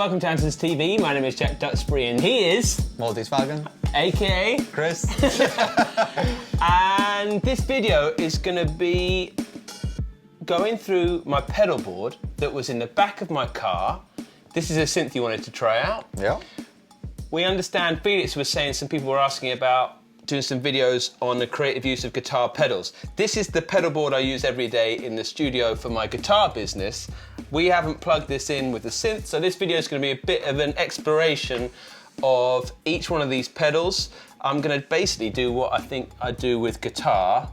welcome to Andertons TV. My name is Jack Duxbury and he is... Maltese Falcon. AKA... Chris. And this video is going to be going through my pedal board that was in the back of my car. This is a synth you wanted to try out. Yeah. We understand Felix was saying some people were asking about doing some videos on the creative use of guitar pedals. This is the pedal board I use every day in the studio for my guitar business. We haven't plugged this in with the synth, so this video is going to be a bit of an exploration of each one of these pedals. I'm going to basically do what I think I do with guitar,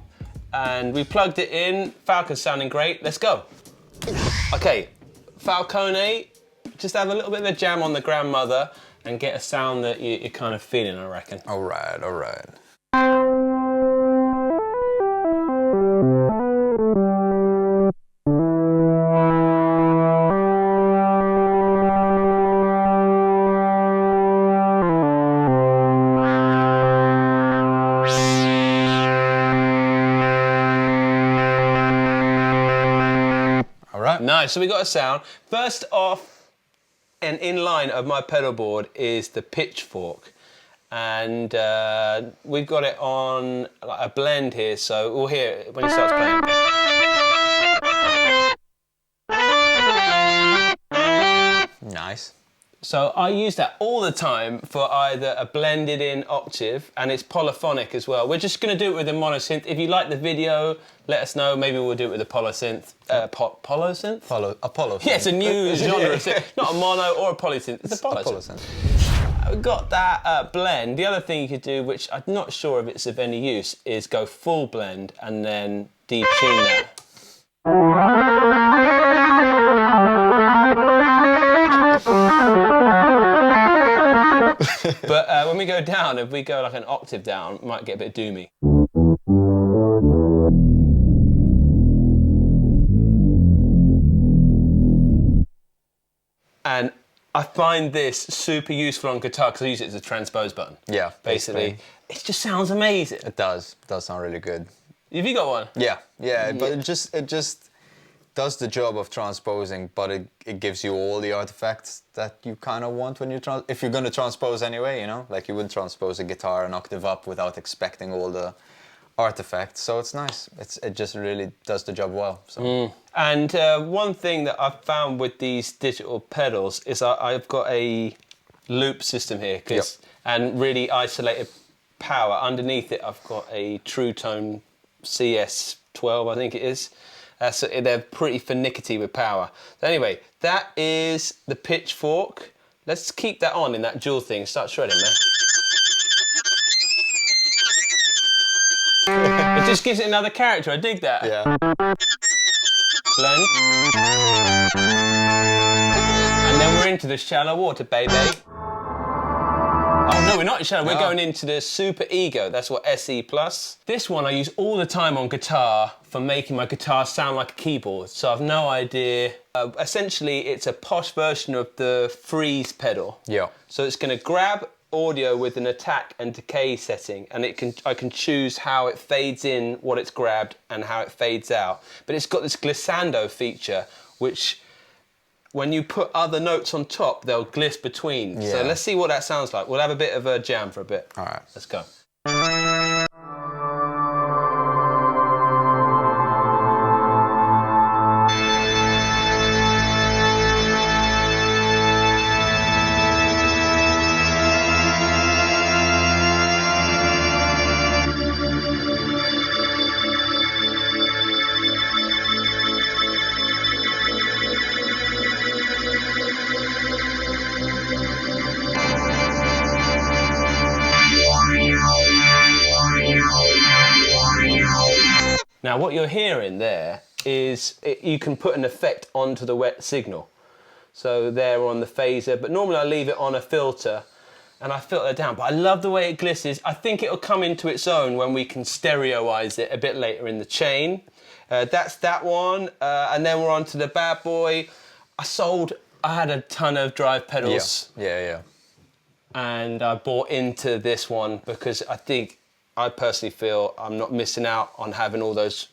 and we plugged it in. Falcon's sounding great. Let's go. Okay, Falcone, just have a little bit of a jam on the grandmother and get a sound that you're kind of feeling, I reckon. All right, all right. All right. Nice, so we got a sound. First off, and in line of my pedal board is the pitchfork. And we've got it on like a blend here, so we'll hear it when it starts playing. Nice. So I use that all the time for either a blended in octave, and it's polyphonic as well. We're just going to do it with a monosynth. If you like the video, let us know. Maybe we'll do it with a polysynth. Polysynth? A polysynth. Yeah, it's a new genre of synth. Not a mono or a polysynth. It's a polysynth. We've got that blend. The other thing you could do, which I'm not sure if it's of any use, is go full blend and then detune that. But when we go down, if we go like an octave down, it might get a bit doomy. And I find this super useful on guitar because I use it as a transpose button. Yeah, basically. It just sounds amazing. It does. It does sound really good. Have you got one? Yeah, yeah, but it just does the job of transposing, but it gives you all the artifacts that you kind of want when you if you're going to transpose anyway, you know, like you would transpose a guitar an octave up without expecting all the artifacts. So it's nice. It just really does the job well. So. And one thing that I've found with these digital pedals is I've got a loop system here, and really isolated power. Underneath it, I've got a True Tone CS12, I think it is. So they're pretty finicky with power. So anyway, that is the pitchfork. Let's keep that on in that dual thing. Start shredding, man. It just gives it another character. I dig that. Yeah. Blend. And then we're into the shallow water, baby. Oh no, we're not in shallow. We're going into the SuperEgo. That's what SE plus. This one I use all the time on guitar for making my guitar sound like a keyboard. So I've no idea. Essentially, it's a posh version of the freeze pedal. Yeah. So it's going to grab audio with an attack and decay setting, and I can choose how it fades in what it's grabbed and how it fades out. But it's got this glissando feature, which when you put other notes on top, they'll gliss between. Yeah. So let's see what that sounds like. We'll have a bit of a jam for a bit. All right. Let's go. Now what you're hearing there is you can put an effect onto the wet signal. So there on the phaser, but normally I leave it on a filter and I filter it down. But I love the way it glisses. I think it'll come into its own when we can stereoize it a bit later in the chain. That's that one. And then we're on to the bad boy. I had a ton of drive pedals. Yeah. And I bought into this one because I personally feel I'm not missing out on having all those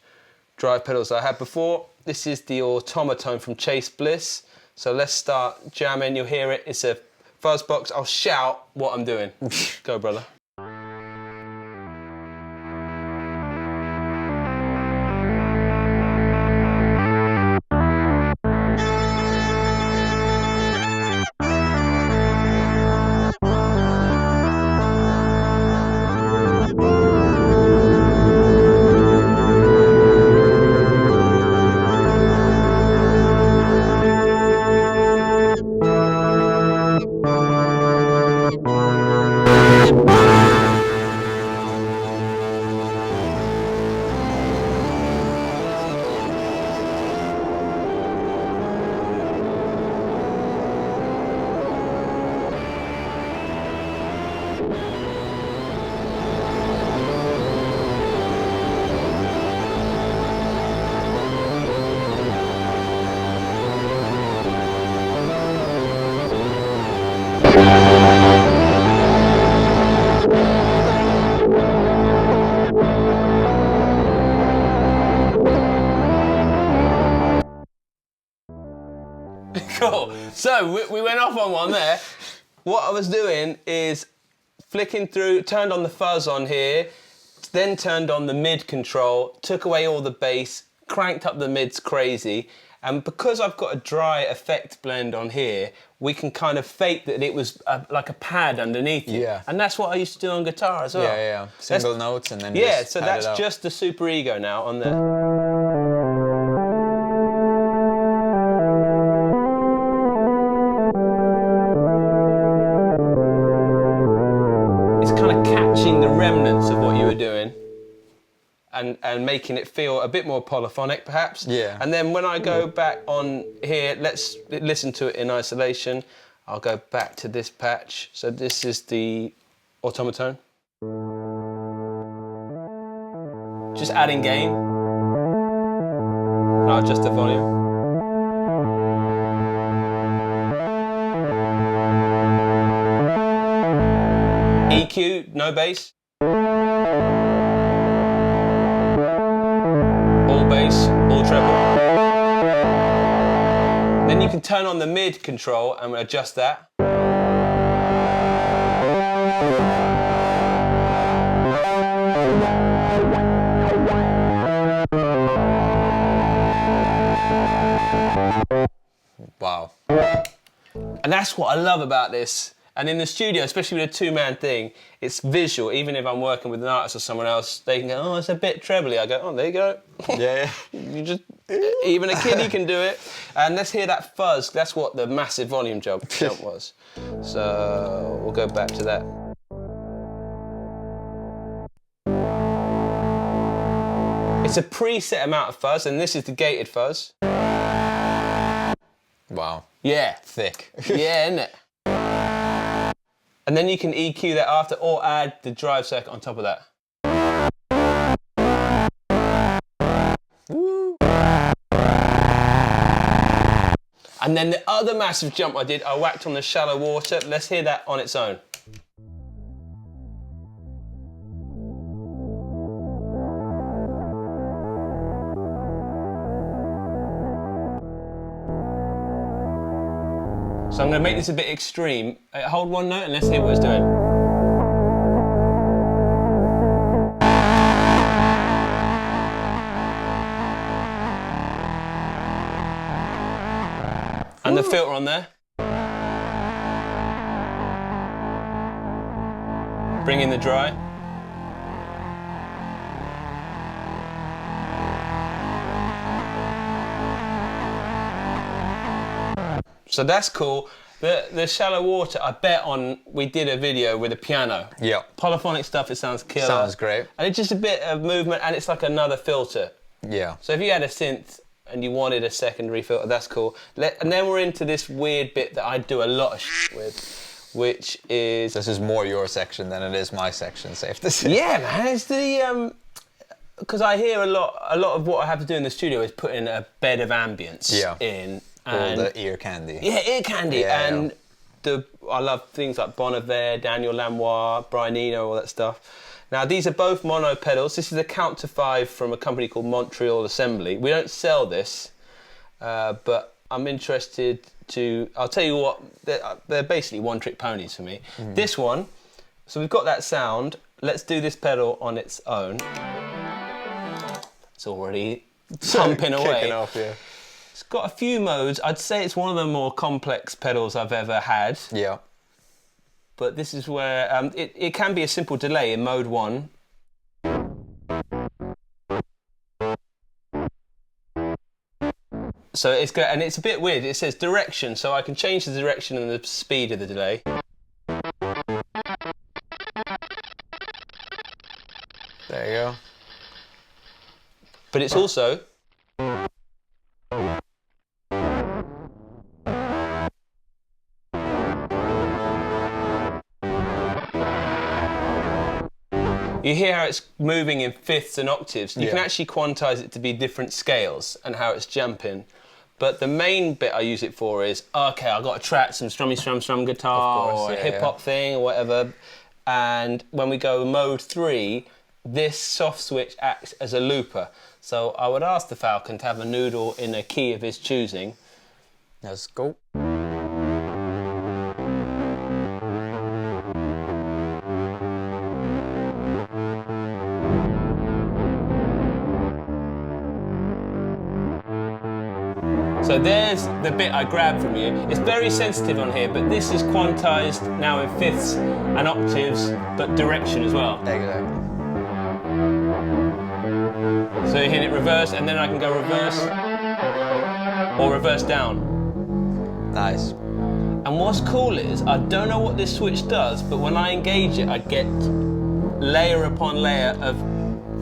drive pedals I had before. This is the AUTOMATONE from Bliss. So let's start jamming. You'll hear it. It's a fuzz box. I'll shout what I'm doing. Go, brother. Cool. So we went off on one there. What I was doing is flicking through, turned on the fuzz on here, then turned on the mid control, took away all the bass, cranked up the mids crazy, and because I've got a dry effect blend on here, we can kind of fake that it was like a pad underneath it. Yeah. And that's what I used to do on guitar as well. Yeah, yeah. Single notes and then yeah, just so pad that's it out. just the SuperEgo now on there. The remnants of what you were doing and making it feel a bit more polyphonic perhaps. Yeah. And then when I go back on here, let's listen to it in isolation. I'll go back to this patch. So this is the AUTOMATONE. Just adding gain. And I'll adjust the volume. EQ, no bass. All bass, all treble. Then you can turn on the mid control and adjust that. Wow. And that's what I love about this. And in the studio, especially with a two-man thing, it's visual. Even if I'm working with an artist or someone else, they can go, oh, it's a bit trebly. I go, oh, there you go. Yeah. You just, even a kiddie can do it. And let's hear that fuzz. That's what the massive volume jump was. So we'll go back to that. It's a preset amount of fuzz, and this is the gated fuzz. Wow. Yeah. Thick. Yeah, isn't it? And then you can EQ that after or add the drive circuit on top of that. Woo. And then the other massive jump I did, I whacked on the shallow water. Let's hear that on its own. So I'm going to make this a bit extreme. Hold one note and let's hear what it's doing. And the filter on there. Bring in the dry. So that's cool. The shallow water, I bet we did a video with a piano. Yeah. Polyphonic stuff, it sounds killer. Sounds great. And it's just a bit of movement and it's like another filter. Yeah. So if you had a synth and you wanted a secondary filter, that's cool. And then we're into this weird bit that I do a lot of with, which is... This is more your section than it is my section, safe to say. Yeah, man, it's the... Because I hear a lot of what I have to do in the studio is put in a bed of ambience in. All the ear candy. Yeah, ear candy. Yeah, and I love things like Bon Iver, Daniel Lanois, Brian Eno, all that stuff. Now, these are both mono pedals. This is a Count to 5 from a company called Montreal Assembly. We don't sell this, but I'm interested to, I'll tell you what, they're basically one-trick ponies for me. This one, so we've got that sound. Let's do this pedal on its own. It's already pumping away. Kicking off, yeah. It's got a few modes. I'd say it's one of the more complex pedals I've ever had. Yeah. But this is where it can be a simple delay in mode 1. So it's good, and it's a bit weird. It says direction, so I can change the direction and the speed of the delay. There you go. But it's also you hear how it's moving in fifths and octaves. You can actually quantize it to be different scales and how it's jumping. But the main bit I use it for is, okay, I've got a track, some strummy strum guitar, or a hip-hop thing or whatever. And when we go mode 3, this soft switch acts as a looper. So I would ask the Falcon to have a noodle in a key of his choosing. Let's go. So there's the bit I grabbed from you. It's very sensitive on here, but this is quantized now in fifths and octaves, but direction as well. Exactly. So you hit it reverse, and then I can go reverse or reverse down. Nice. And what's cool is, I don't know what this switch does, but when I engage it, I get layer upon layer of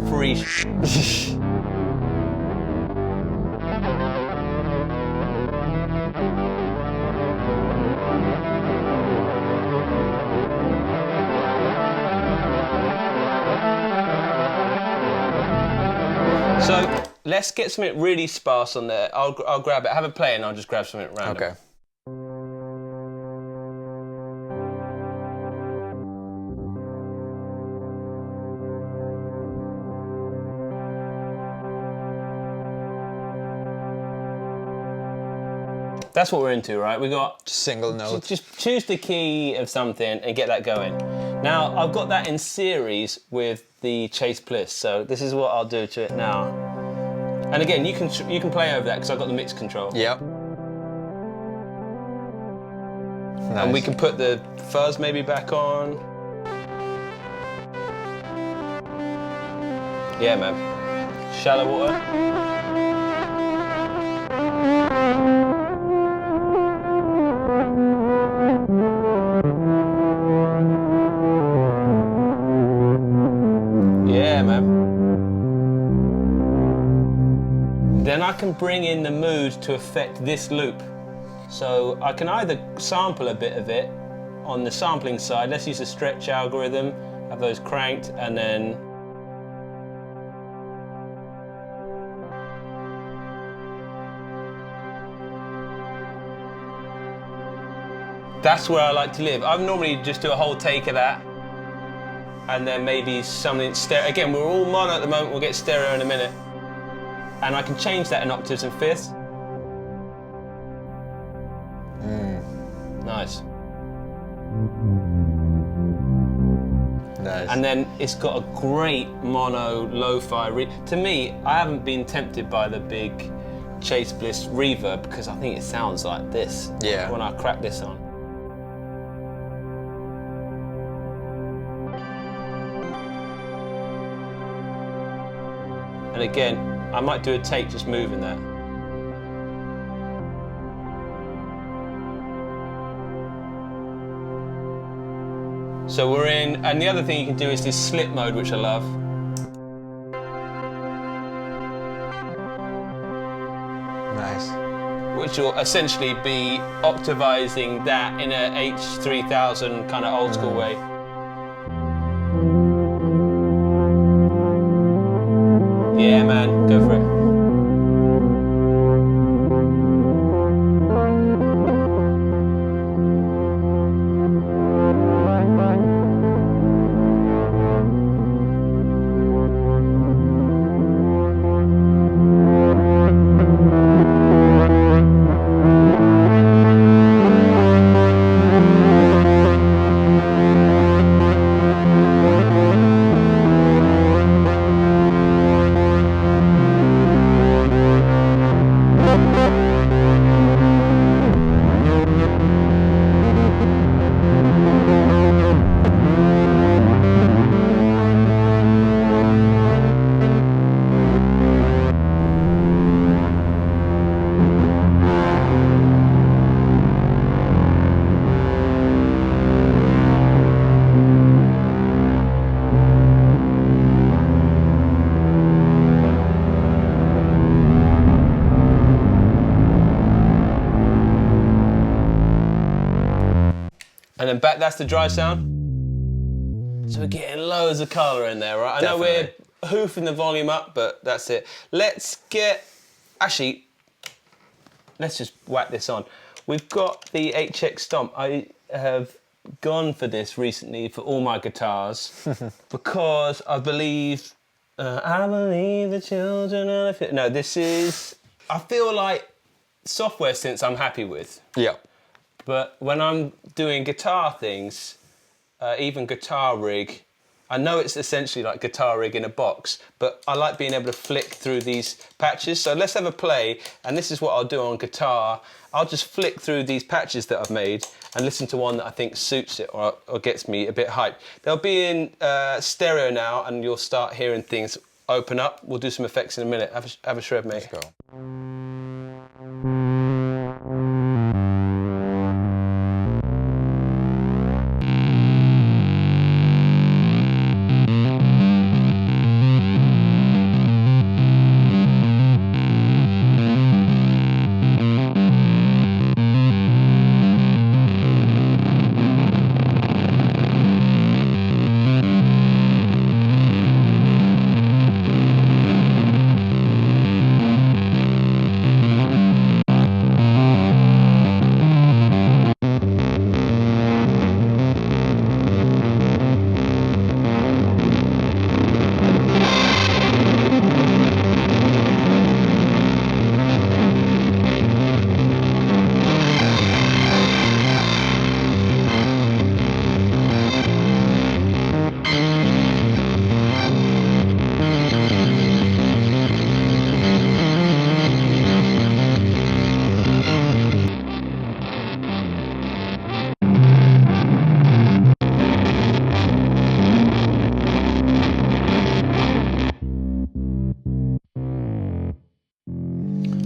free So let's get something really sparse on there. I'll grab it. Have a play and I'll just grab something random. Okay. That's what we're into, right? We got single note. Just choose the key of something and get that going. Now I've got that in series with the Chase Bliss, so this is what I'll do to it now. And again, you can play over that because I've got the mix control. Yep. Nice. And we can put the fuzz maybe back on. Yeah, man. Shallow water. Yeah, man. Then I can bring in the mood to affect this loop. So I can either sample a bit of it on the sampling side. Let's use the stretch algorithm, have those cranked, and then that's where I like to live. I normally just do a whole take of that, and then maybe something stereo. Again, we're all mono at the moment, we'll get stereo in a minute. And I can change that in octaves and fifths. Nice. Nice. And then it's got a great mono lo-fi. To me, I haven't been tempted by the big Chase Bliss reverb because I think it sounds like this when I crack this on. And again, I might do a take just moving that. So we're in, and the other thing you can do is this slip mode, which I love. Nice. Which will essentially be octavizing that in a H3000 kind of old school way. Yeah, man, go for it. And then back, that's the dry sound. So we're getting loads of colour in there, right? I know we're hoofing the volume up, but that's it. Let's just whack this on. We've got the HX Stomp. I have gone for this recently for all my guitars because I believe the children are... No, this is... I feel like software synths I'm happy with. Yeah. But when I'm doing guitar things, even guitar rig, I know it's essentially like guitar rig in a box, but I like being able to flick through these patches. So let's have a play, and this is what I'll do on guitar. I'll just flick through these patches that I've made and listen to one that I think suits it or gets me a bit hyped. They'll be in stereo now, and you'll start hearing things open up. We'll do some effects in a minute. Have a shred, mate. Let's go.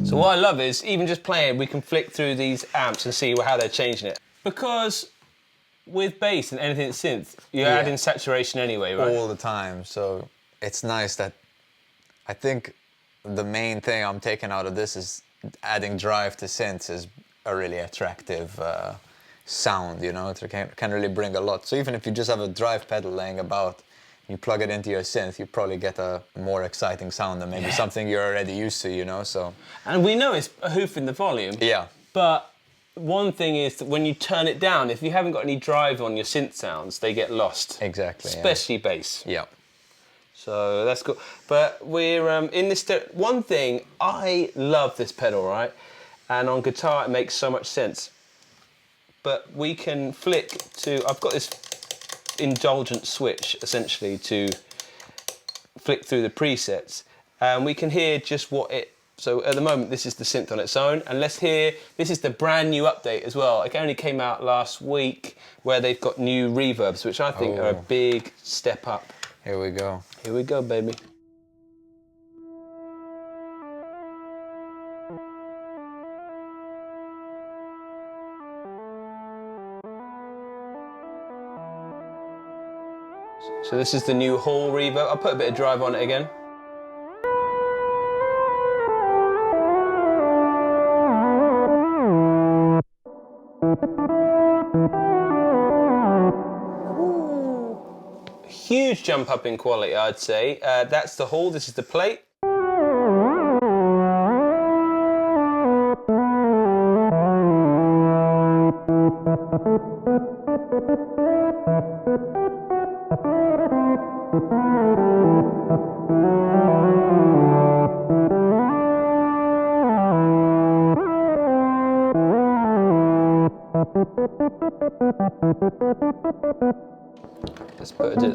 So what I love is, even just playing, we can flick through these amps and see how they're changing it. Because with bass and anything that's synth, you're adding saturation anyway, right? All the time, so it's nice that... I think the main thing I'm taking out of this is adding drive to synths is a really attractive sound, you know? It can really bring a lot. So even if you just have a drive pedal laying about, you plug it into your synth, you probably get a more exciting sound than maybe something you're already used to, you know, so... And we know it's a hoof in the volume. Yeah. But one thing is that when you turn it down, if you haven't got any drive on your synth sounds, they get lost. Exactly, Especially bass. Yeah. So that's cool. But we're in this... One thing, I love this pedal, right? And on guitar, it makes so much sense. But we can flick to... I've got this indulgent switch, essentially, to flick through the presets. And we can hear just what it... So at the moment, this is the synth on its own. And let's hear... This is the brand new update as well. It only came out last week, where they've got new reverbs, which I think are a big step up. Here we go. Here we go, baby. So this is the new hall reverb. I'll put a bit of drive on it again. Ooh. Huge jump up in quality, I'd say. That's the hall, this is the plate. Let's put it in.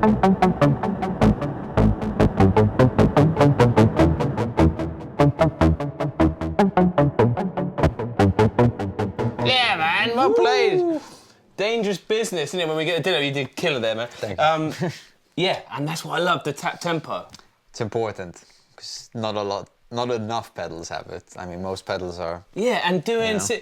Yeah, man, well played. Dangerous business, isn't it? When we get to dinner, you did killer there, man. Thank you. Yeah, and that's what I love, the tap tempo. It's important because not enough pedals have it. I mean, most pedals are. Yeah, and doing, You know.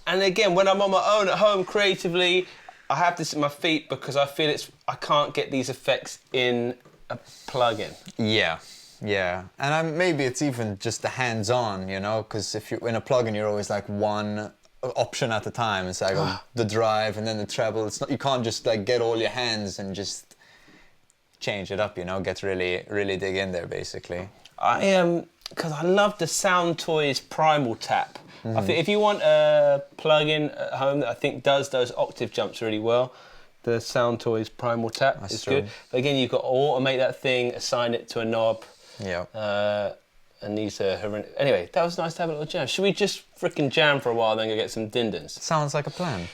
and again, when I'm on my own at home creatively, I have this at my feet because I feel I can't get these effects in a plugin. Yeah, yeah, and maybe it's even just the hands-on, you know, because if you're in a plugin, you're always like one option at a time. It's like the drive and then the treble. It's not, you can't just like get all your hands and just change it up, you know, get really dig in there basically. Because I love the Sound Toys Primal Tap. I think if you want a plugin at home that I think does those octave jumps really well, the Sound Toys Primal Tap is good. But again, you've got to automate that thing, assign it to a knob. Yeah. And these are horrendous. Anyway, that was nice to have a little jam. Should we just frickin' jam for a while, then go get some din-dins? Sounds like a plan.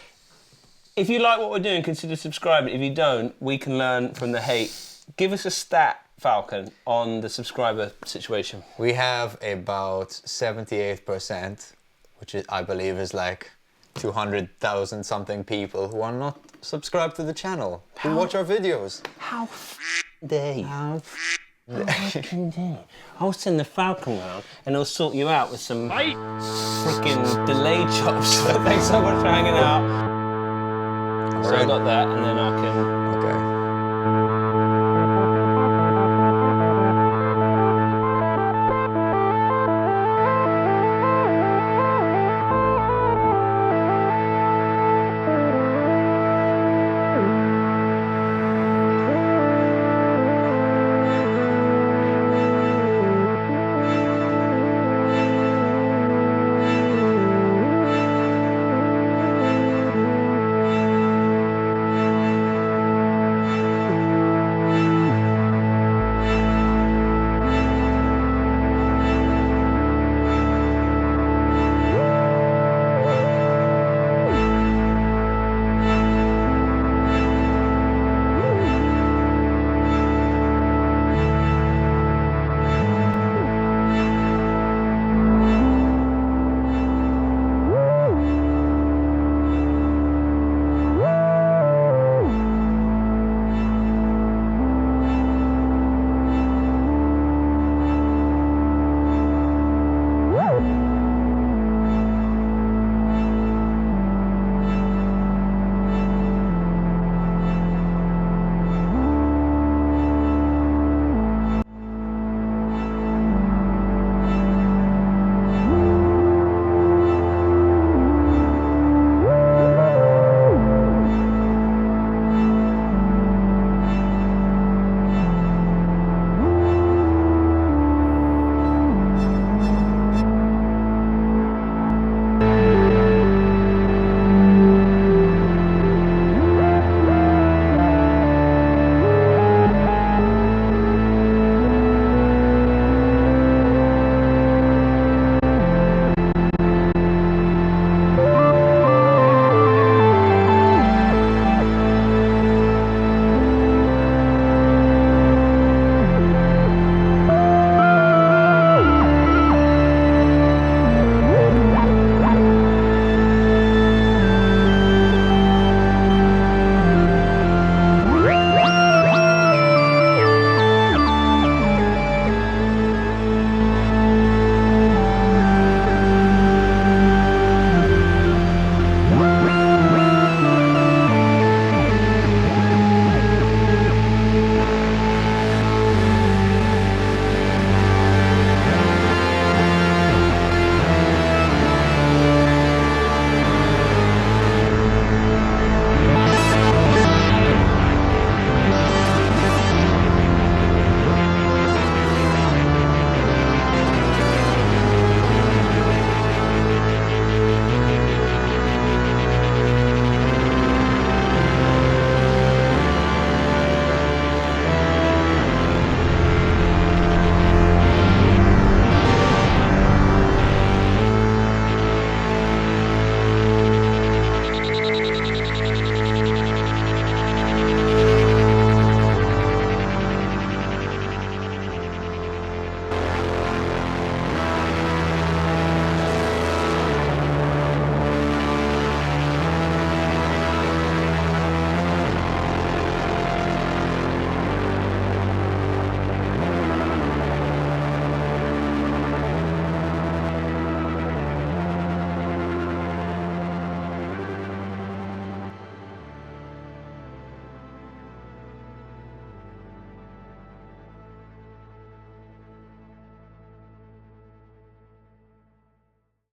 If you like what we're doing, consider subscribing. If you don't, we can learn from the hate. Give us a stat, Falcon, on the subscriber situation. We have about 78%, which I believe is like 200,000 something people who are not subscribed to the channel, who watch our videos. How dare you? I'll send the Falcon round and he'll sort you out with some freaking delay chops. Thanks so much for hanging out. So I got that, and then I can